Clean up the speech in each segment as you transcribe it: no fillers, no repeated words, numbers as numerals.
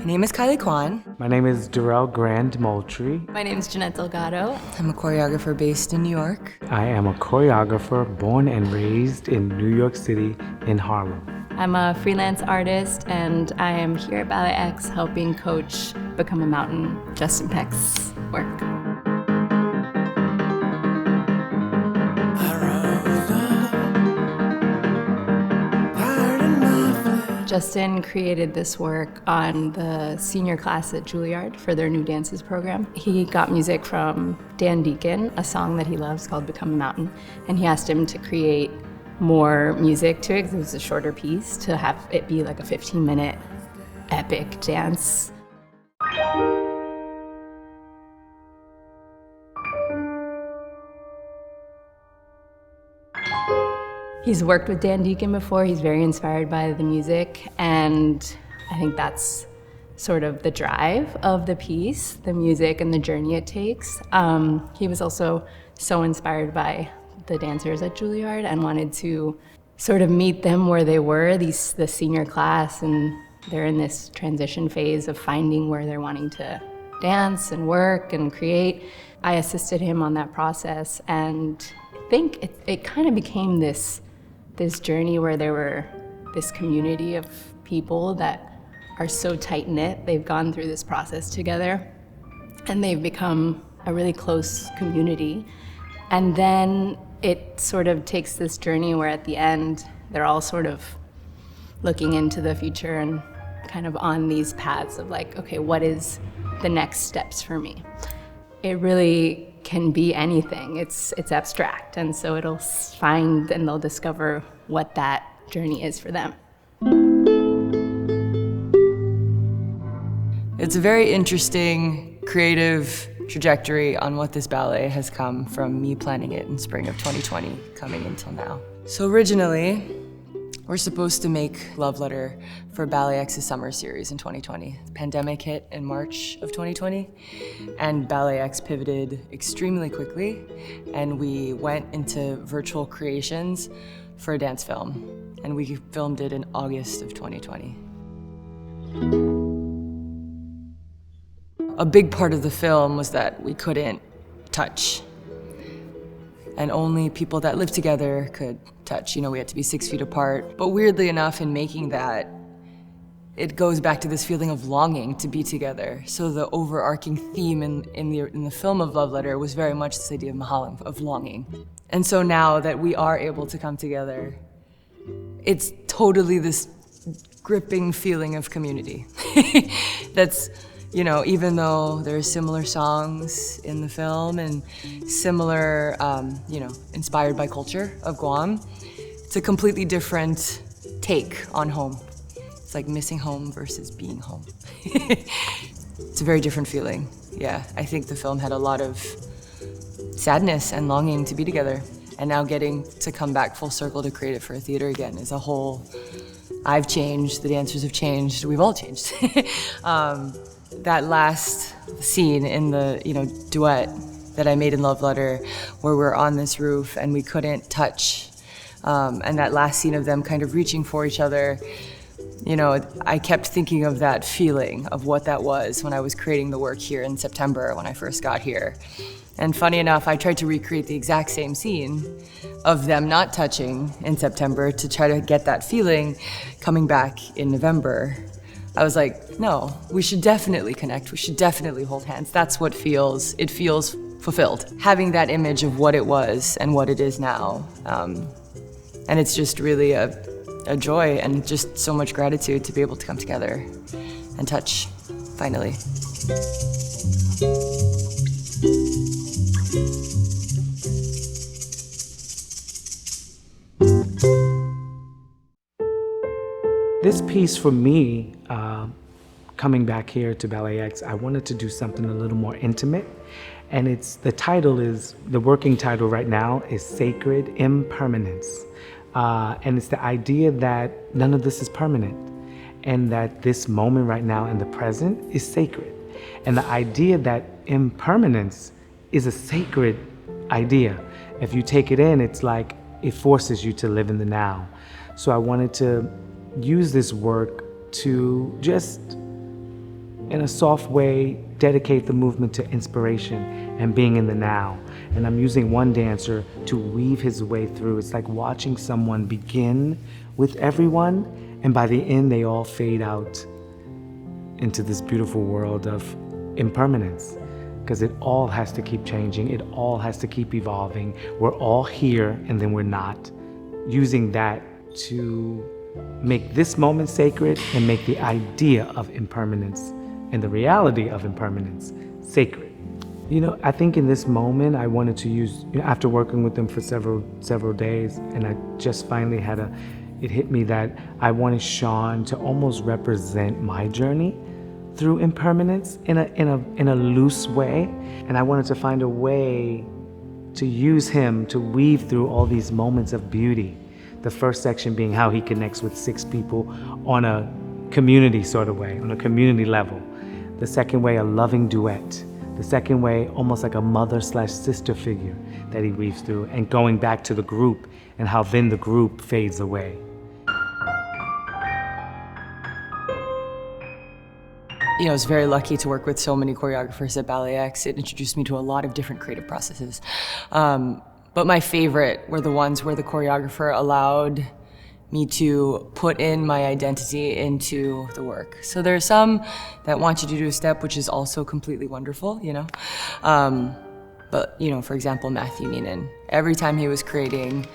name is Caili Quan. My name is Darrell Grand Moultrie. My name is Jeanette Delgado. I'm a choreographer based in New York. I am a choreographer born and raised in New York City in Harlem. I'm a freelance artist, and I am here at BalletX helping coach Become a Mountain, Justin Peck's work. Justin created this work on the senior class at Juilliard for their new dances program. He got music from Dan Deacon, a song that he loves called Become a Mountain, and he asked him to create more music to it because it was a shorter piece, to have it be like a 15-minute epic dance. He's worked with Dan Deacon before. He's very inspired by the music, and I think that's sort of the drive of the piece, the music and the journey it takes. He was also so inspired by the dancers at Juilliard and wanted to sort of meet them where they were, the senior class, and they're in this transition phase of finding where they're wanting to dance and work and create. I assisted him on that process, and I think it kind of became this journey where there were this community of people that are so tight-knit. They've gone through this process together, and they've become a really close community. And then it sort of takes this journey where at the end, they're all sort of looking into the future and kind of on these paths of like, okay, what is the next steps for me? It really can be anything. It's abstract, and so it'll find and they'll discover what that journey is for them. It's a very interesting, creative trajectory on what this ballet has come from me planning it in spring of 2020, coming until now. So originally, we're supposed to make Love Letter for BalletX's summer series in 2020. The pandemic hit in March of 2020, and BalletX pivoted extremely quickly, and we went into virtual creations for a dance film, and we filmed it in August of 2020. A big part of the film was that we couldn't touch, and only people that live together could touch. You know, we had to be 6 feet apart. But weirdly enough, in making that, it goes back to this feeling of longing to be together. So the overarching theme in the film of Love Letter was very much this idea of mahalam, of longing. And so now that we are able to come together, it's totally this gripping feeling of community. That's, you know, even though there are similar songs in the film and similar, you know, inspired by culture of Guam, it's a completely different take on home. It's like missing home versus being home. It's a very different feeling. Yeah, I think the film had a lot of sadness and longing to be together. And now getting to come back full circle to create it for a theater again is a whole, I've changed, the dancers have changed, we've all changed. That last scene in the, you know, duet that I made in Love Letter, where we're on this roof and we couldn't touch, and that last scene of them kind of reaching for each other, you know, I kept thinking of that feeling of what that was when I was creating the work here in September when I first got here. And funny enough, I tried to recreate the exact same scene of them not touching in September to try to get that feeling coming back in November. I was like, no, we should definitely connect. We should definitely hold hands. That's what it feels fulfilled. Having that image of what it was and what it is now. And it's just really a joy and just so much gratitude to be able to come together and touch, finally. This piece for me, coming back here to BalletX, I wanted to do something a little more intimate. And the working title right now is Sacred Impermanence. And it's the idea that none of this is permanent and that this moment right now in the present is sacred. And the idea that impermanence is a sacred idea. If you take it in, it's like it forces you to live in the now. So I wanted to use this work to just in a soft way, dedicate the movement to inspiration and being in the now. And I'm using one dancer to weave his way through. It's like watching someone begin with everyone, and by the end, they all fade out into this beautiful world of impermanence. Because it all has to keep changing. It all has to keep evolving. We're all here, and then we're not. Using that to make this moment sacred and make the idea of impermanence and the reality of impermanence sacred. You know, I think in this moment I wanted to use, after working with them for several days, and I just finally it hit me that I wanted Shawn to almost represent my journey through impermanence in a loose way. And I wanted to find a way to use him to weave through all these moments of beauty. The first section being how he connects with 6 people on a community sort of way, on a community level. The second way, a loving duet. The second way, almost like a mother/sister figure that he weaves through, and going back to the group and how then the group fades away. You know, I was very lucky to work with so many choreographers at BalletX. It introduced me to a lot of different creative processes. But my favorite were the ones where the choreographer allowed me to put in my identity into the work. So there are some that want you to do a step, which is also completely wonderful, you know? But, you know, for example, Matthew Neenan. Every time he was creating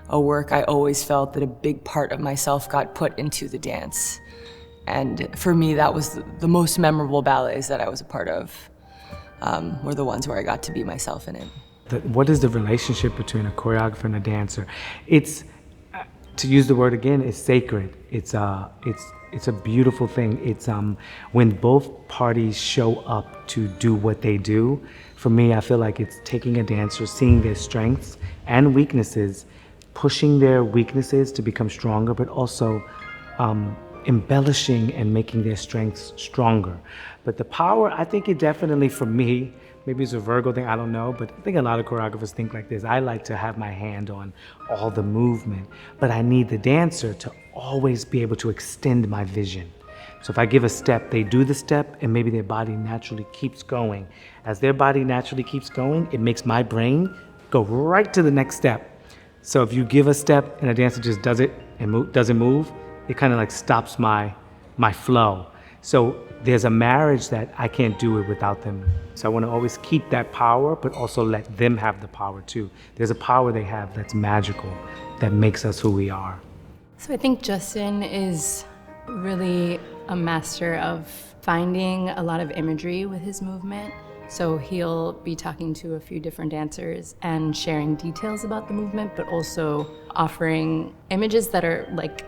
a work, I always felt that a big part of myself got put into the dance. And for me, that was the most memorable ballets that I was a part of, were the ones where I got to be myself in it. What is the relationship between a choreographer and a dancer? It's, to use the word again, it's sacred. It's a beautiful thing. It's when both parties show up to do what they do. For me, I feel like it's taking a dancer, seeing their strengths and weaknesses, pushing their weaknesses to become stronger, but also embellishing and making their strengths stronger. But the power, I think it definitely, for me, maybe it's a Virgo thing, I don't know, but I think a lot of choreographers think like this. I like to have my hand on all the movement, but I need the dancer to always be able to extend my vision. So if I give a step, they do the step, and maybe their body naturally keeps going. As their body naturally keeps going, it makes my brain go right to the next step. So if you give a step and a dancer just does it and doesn't move, it kind of like stops my flow. So there's a marriage that I can't do it without them. So I want to always keep that power, but also let them have the power too. There's a power they have that's magical, that makes us who we are. So I think Justin is really a master of finding a lot of imagery with his movement. So he'll be talking to a few different dancers and sharing details about the movement, but also offering images that are like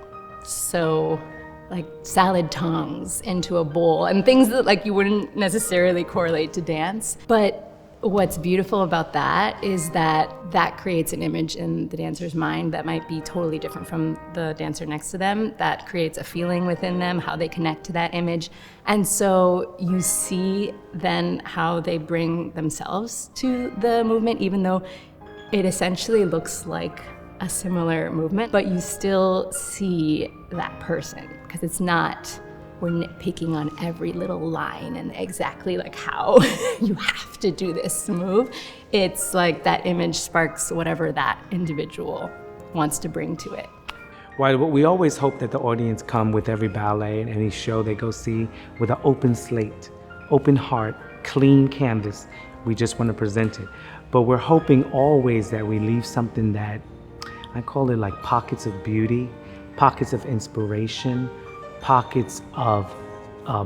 salad tongs into a bowl and things that like you wouldn't necessarily correlate to dance. But what's beautiful about that is that that creates an image in the dancer's mind that might be totally different from the dancer next to them. That creates a feeling within them, how they connect to that image. And so you see then how they bring themselves to the movement, even though it essentially looks like a similar movement, but you still see that person, because it's not, we're nitpicking on every little line and exactly like how you have to do this move. It's like that image sparks whatever that individual wants to bring to it. Well, we always hope that the audience come with every ballet and any show they go see with an open slate, open heart, clean canvas. We just want to present it. But we're hoping always that we leave something that, I call it like pockets of beauty, pockets of inspiration, pockets of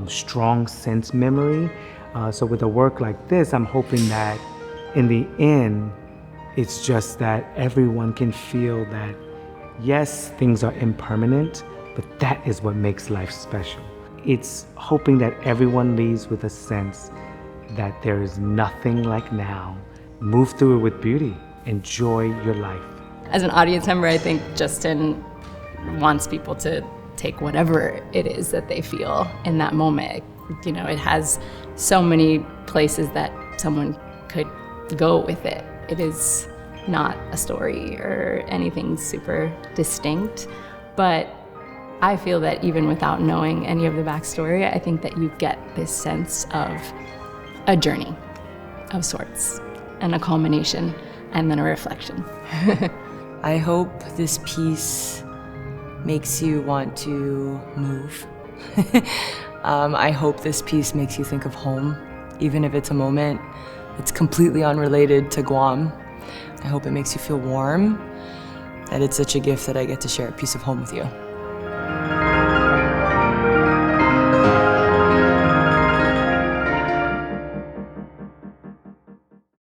strong sense memory. So with a work like this, I'm hoping that in the end, it's just that everyone can feel that, yes, things are impermanent, but that is what makes life special. It's hoping that everyone leaves with a sense that there is nothing like now. Move through it with beauty. Enjoy your life. As an audience member, I think Justin wants people to take whatever it is that they feel in that moment. You know, it has so many places that someone could go with it. It is not a story or anything super distinct, but I feel that even without knowing any of the backstory, I think that you get this sense of a journey of sorts, and a culmination, and then a reflection. I hope this piece makes you want to move. I hope this piece makes you think of home, even if it's a moment that's completely unrelated to Guam. I hope it makes you feel warm, that it's such a gift that I get to share a piece of home with you.